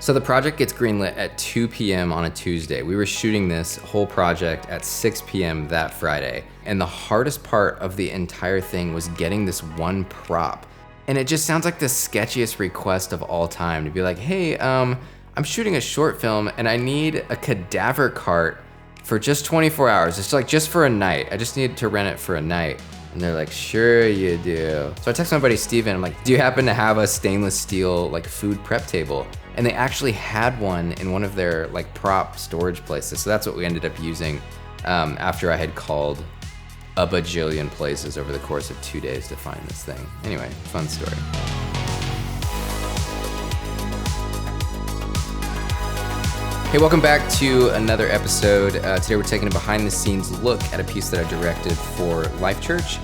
So the project gets greenlit at 2 p.m. on a Tuesday. We were shooting this whole project at 6 p.m. that Friday. And the hardest part of the entire thing was getting this one prop. And it just sounds like the sketchiest request of all time to be like, hey, I'm shooting a short film and I need a cadaver cart for just 24 hours. It's like just for a night. I just need to rent it for a night. And they're like, sure you do. So I text my buddy Steven, I'm like, do you happen to have a stainless steel like food prep table? And they actually had one in one of their like prop storage places. So that's what we ended up using after I had called a bajillion places over the course of 2 days to find this thing. Anyway, fun story. Hey, welcome back to another episode. Today we're taking a behind the scenes look at a piece that I directed for Life.Church.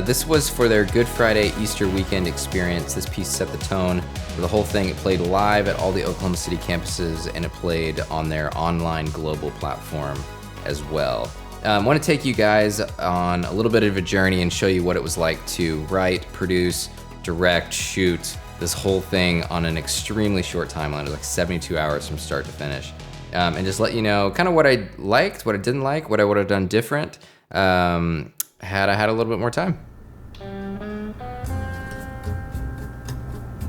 This was for their Good Friday Easter weekend experience. This piece set the tone for the whole thing. It played live at all the Oklahoma City campuses and it played on their online global platform as well. I want to take you guys on a little bit of a journey and show you what it was like to write, produce, direct, shoot this whole thing on an extremely short timeline. It was like 72 hours from start to finish. And just let you know kind of what I liked, what I didn't like, what I would have done different had I had a little bit more time.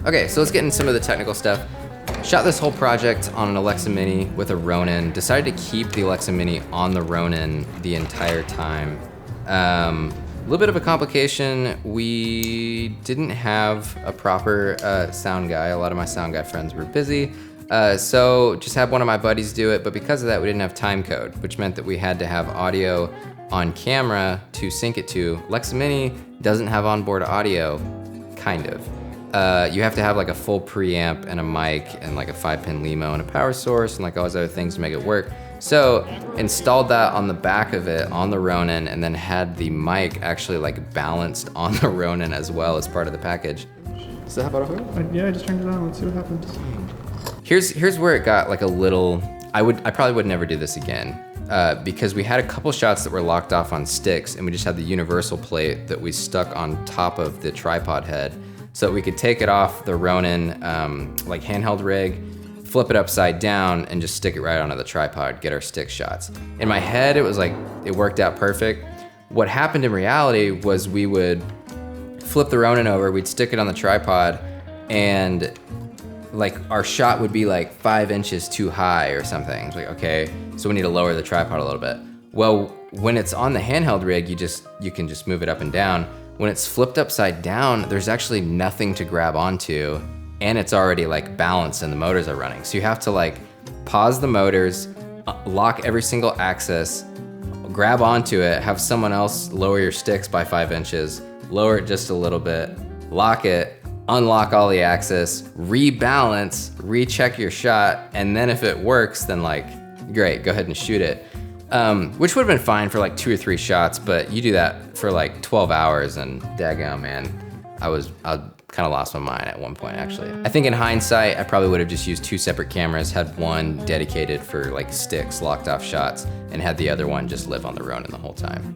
Okay, so let's get into some of the technical stuff. Shot this whole project on an Alexa Mini with a Ronin. Decided to keep the Alexa Mini on the Ronin the entire time. A little bit of a complication. We didn't have a proper sound guy. A lot of my sound guy friends were busy. So just had one of my buddies do it, but because of that, we didn't have time code, which meant that we had to have audio on camera to sync it to. Alexa Mini doesn't have onboard audio, kind of. You have to have like a full preamp and a mic and like a 5-pin Limo and a power source and like all those other things to make it work. So installed that on the back of it on the Ronin and then had the mic actually like balanced on the Ronin as well as part of the package. Does that have autofocus? Yeah, I just turned it on. Let's see what happens. Here's where it got like a little, I probably would never do this again because we had a couple shots that were locked off on sticks and we just had the universal plate that we stuck on top of the tripod head so that we could take it off the Ronin like handheld rig, flip it upside down and just stick it right onto the tripod, get our stick shots. In my head, it was like, it worked out perfect. What happened in reality was we would flip the Ronin over, we'd stick it on the tripod and like our shot would be like 5 inches too high or something. It's like, okay, so we need to lower the tripod a little bit. Well, when it's on the handheld rig, you can just move it up and down. When it's flipped upside down, there's actually nothing to grab onto and it's already like balanced and the motors are running. So you have to like pause the motors, lock every single axis, grab onto it, have someone else lower your sticks by 5 inches, lower it just a little bit, lock it, unlock all the axis, rebalance, recheck your shot, and then if it works, then like, great, go ahead and shoot it. Which would have been fine for like 2 or 3 shots, but you do that for like 12 hours and daggone man, I kind of lost my mind at one point actually. I think in hindsight, I probably would have just used 2 separate cameras, had one dedicated for like sticks, locked off shots, and had the other one just live on the Ronin the whole time.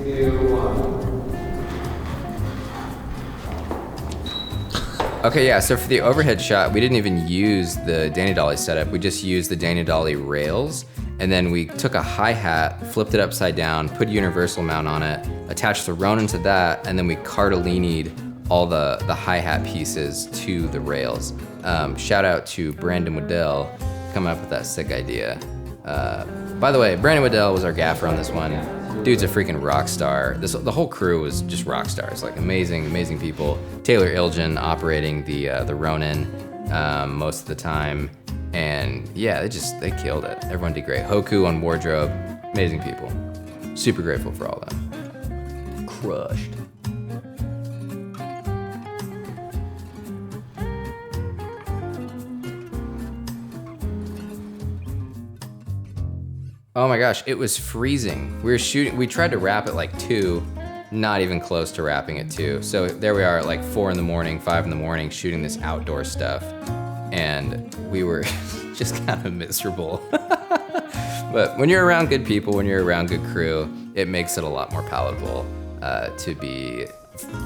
2, 1. Okay, yeah, so for the overhead shot, we didn't even use the Danny Dolly setup. We just used the Danny Dolly rails, and then we took a hi-hat, flipped it upside down, put a universal mount on it, attached the Ronin to that, and then we Cardellini'd all the hi-hat pieces to the rails. Shout out to Brandon Waddell coming up with that sick idea. By the way, Brandon Waddell was our gaffer on this one. Dude's a freaking rock star. The whole crew was just rock stars, like amazing people. Taylor Ilgen operating the Ronin most of the time, and yeah, they killed it. Everyone did great. Hoku on wardrobe, amazing people. Super grateful for all that. Crushed. Oh my gosh, it was freezing. We tried to wrap at like 2, not even close to wrapping at 2. So there we are at like 4 in the morning, 5 in the morning, shooting this outdoor stuff. And we were just kind of miserable. But when you're around good people, when you're around good crew, it makes it a lot more palatable to be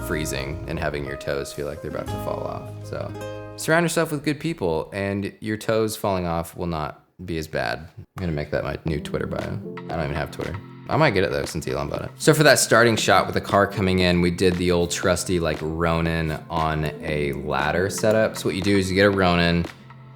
freezing and having your toes feel like they're about to fall off. So surround yourself with good people and your toes falling off will not be as bad. I'm gonna make that my new Twitter bio. I don't even have Twitter. I might get it though since Elon bought it. So for that starting shot with the car coming in, we did the old trusty like Ronin on a ladder setup. So what you do is you get a Ronin,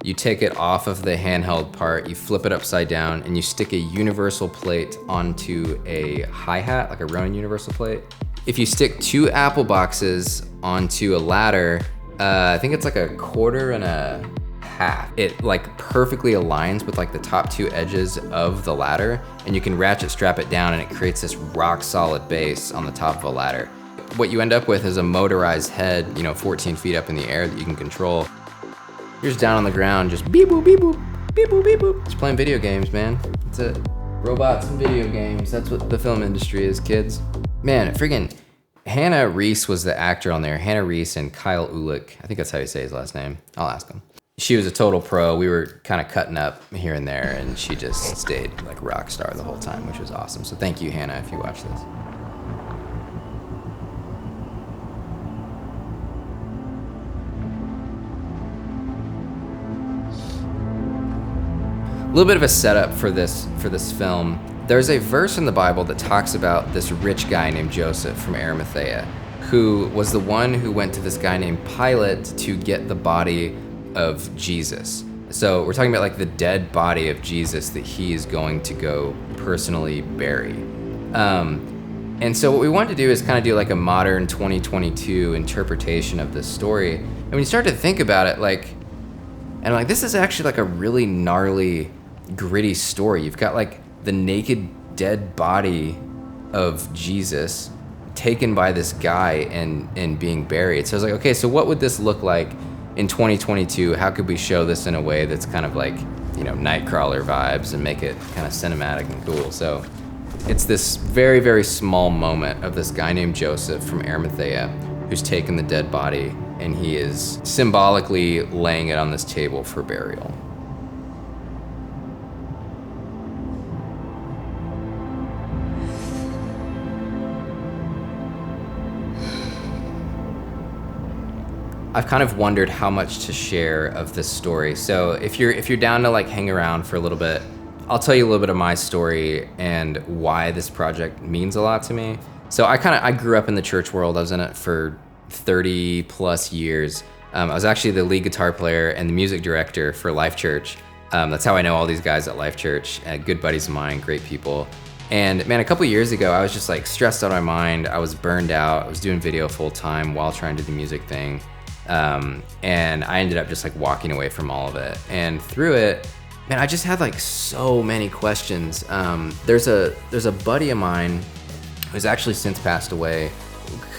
you take it off of the handheld part, you flip it upside down, and you stick a universal plate onto a hi-hat, like a Ronin universal plate. If you stick 2 apple boxes onto a ladder, I think it's like a 1/4 and a half. It like perfectly aligns with like the top 2 edges of the ladder, and you can ratchet strap it down and it creates this rock solid base on the top of a ladder. What you end up with is a motorized head, 14 feet up in the air that you can control. You're just down on the ground, just beep boop, beep boop, beep boop, beep boop. Just playing video games, man. That's it. Robots and video games. That's what the film industry is, kids. Man, friggin' Hannah Reese was the actor on there. Hannah Reese and Kyle Ulick. I think that's how you say his last name. I'll ask him. She was a total pro. We were kind of cutting up here and there, and she just stayed like rock star the whole time, which was awesome. So thank you, Hannah, if you watch this. A little bit of a setup for this film. There's a verse in the Bible that talks about this rich guy named Joseph from Arimathea, who was the one who went to this guy named Pilate to get the body of Jesus. So we're talking about like the dead body of Jesus that he is going to go personally bury. And so what we wanted to do is kind of do like a modern 2022 interpretation of this story. And when you start to think about it, this is actually like a really gnarly, gritty story. You've got like the naked dead body of Jesus taken by this guy and being buried. So I was like, okay, so what would this look like in 2022? How could we show this in a way that's kind of like, Nightcrawler vibes and make it kind of cinematic and cool? So it's this very, very small moment of this guy named Joseph from Arimathea who's taken the dead body and he is symbolically laying it on this table for burial. I've kind of wondered how much to share of this story. So if you're down to like hang around for a little bit, I'll tell you a little bit of my story and why this project means a lot to me. So I grew up in the church world. I was in it for 30 plus years. I was actually the lead guitar player and the music director for Life.Church. That's how I know all these guys at Life.Church, good buddies of mine, great people. And man, a couple years ago, I was just like stressed out of my mind. I was burned out. I was doing video full time while trying to do the music thing. And I ended up just like walking away from all of it. And through it, man, I just had like so many questions. There's a buddy of mine who's actually since passed away,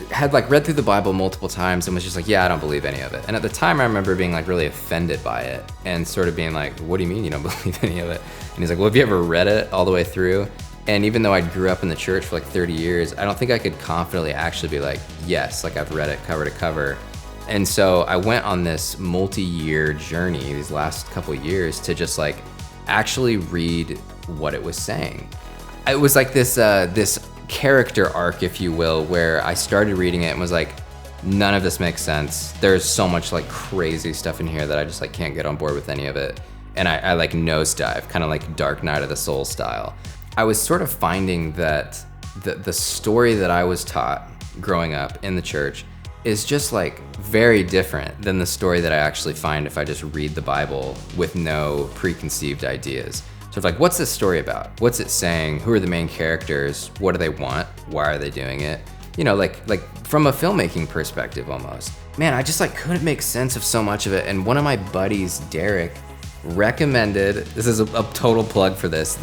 had like read through the Bible multiple times and was just like, yeah, I don't believe any of it. And at the time I remember being like really offended by it and sort of being like, what do you mean you don't believe any of it? And he's like, well, have you ever read it all the way through? And even though I grew up in the church for like 30 years, I don't think I could confidently actually be like, yes, like I've read it cover to cover. And so I went on this multi-year journey these last couple of years to just like actually read what it was saying. It was like this character arc, if you will, where I started reading it and was like, none of this makes sense. There's so much like crazy stuff in here that I just like can't get on board with any of it. And I like nosedive, kind of like Dark Night of the Soul style. I was sort of finding that the story that I was taught growing up in the church is just like very different than the story that I actually find if I just read the Bible with no preconceived ideas. So it's like, what's this story about? What's it saying? Who are the main characters? What do they want? Why are they doing it? Like from a filmmaking perspective almost. Man, I just like couldn't make sense of so much of it. And one of my buddies, Derek, recommended, this is a total plug for this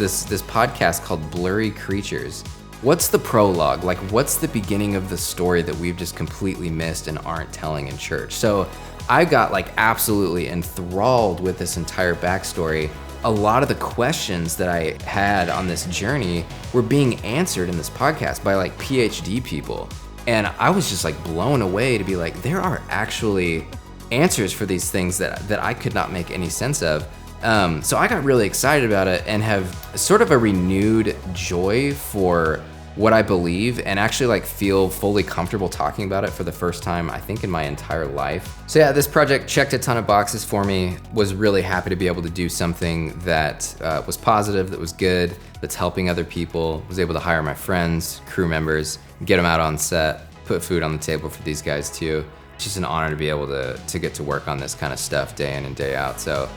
podcast called Blurry Creatures. What's the prologue? Like, what's the beginning of the story that we've just completely missed and aren't telling in church? So I got like absolutely enthralled with this entire backstory. A lot of the questions that I had on this journey were being answered in this podcast by like PhD people. And I was just like blown away to be like, there are actually answers for these things that I could not make any sense of. So I got really excited about it and have sort of a renewed joy for what I believe and actually like feel fully comfortable talking about it for the first time, I think, in my entire life. So yeah, this project checked a ton of boxes for me. Was really happy to be able to do something that was positive, that was good, that's helping other people. Was able to hire my friends, crew members, get them out on set, put food on the table for these guys too. It's just an honor to be able to get to work on this kind of stuff day in and day out. So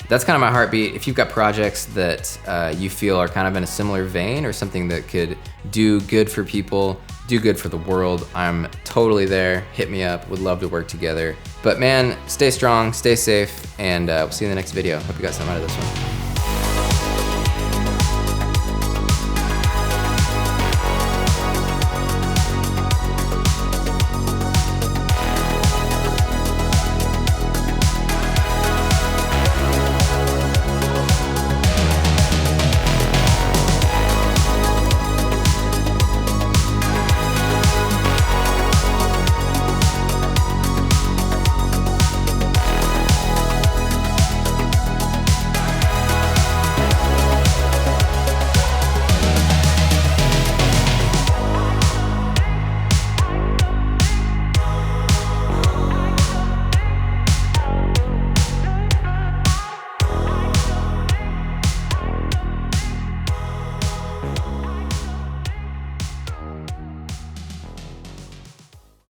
that's kind of my heartbeat. If you've got projects that you feel are kind of in a similar vein or something that could do good for people, do good for the world, I'm totally there. Hit me up, would love to work together. But man, stay strong, stay safe, and we'll see you in the next video. Hope you got something out of this one.